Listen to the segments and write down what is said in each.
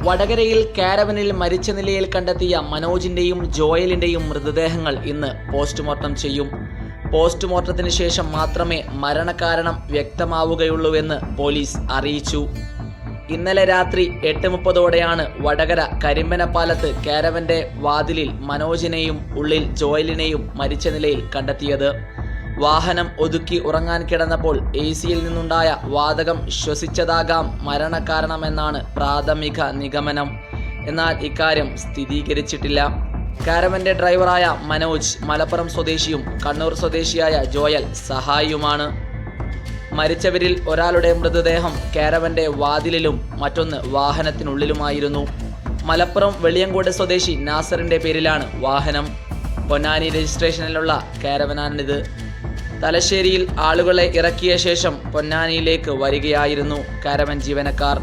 വടകരയിൽ കാരവനിൽ മരിച്ച നിലയിൽ കണ്ടെത്തിയ മനോജിന്റെയും ജോയലിന്റെയും മൃതദേഹങ്ങൾ ഇന്ന് പോസ്റ്റ്മോർട്ടം ചെയ്യും. പോസ്റ്റ്മോർട്ടത്തിന് ശേഷം മാത്രമേ മരണകാരണം വ്യക്തമാവുകയുള്ളൂവെന്ന് പോലീസ് അറിയിച്ചു. ഇന്നലെ രാത്രി 8:30ഓടെയാണ് വടകര കരിമ്പനപ്പാലത്ത് കാരവന്റെ വാതിലിൽ മനോജിനെയും ഉള്ളിൽ ജോയലിനെയും മരിച്ച നിലയിൽ കണ്ടെത്തിയത്. വാഹനം ഒതുക്കി ഉറങ്ങാൻ കിടന്നപ്പോൾ AC-യിൽ നിന്നുണ്ടായ വാതകം ശ്വസിച്ചതാകാം മരണകാരണമെന്നാണ് പ്രാഥമിക നിഗമനം. എന്നാൽ ഇക്കാര്യം സ്ഥിരീകരിച്ചിട്ടില്ല. കാരവന്റെ ഡ്രൈവറായ മനോജ് മലപ്പുറം സ്വദേശിയും കണ്ണൂർ സ്വദേശിയായ ജോയൽ സഹായിയുമാണ്. മരിച്ചവരിൽ ഒരാളുടെ മൃതദേഹം കാരവന്റെ വാതിലിലും മറ്റൊന്ന് വാഹനത്തിനുള്ളിലുമായിരുന്നു. മലപ്പുറം വെളിയങ്കോട് സ്വദേശി നാസറിന്റെ പേരിലാണ് വാഹനം. പൊന്നാനി രജിസ്ട്രേഷനിലുള്ള കാരവനാണിത്. തലശ്ശേരിയിൽ ആളുകളെ ഇറക്കിയ ശേഷം പൊന്നാനിയിലേക്ക് വരികയായിരുന്നു കാരവൻ ജീവനക്കാർ.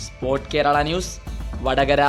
Sport Kerala news, Vadakara.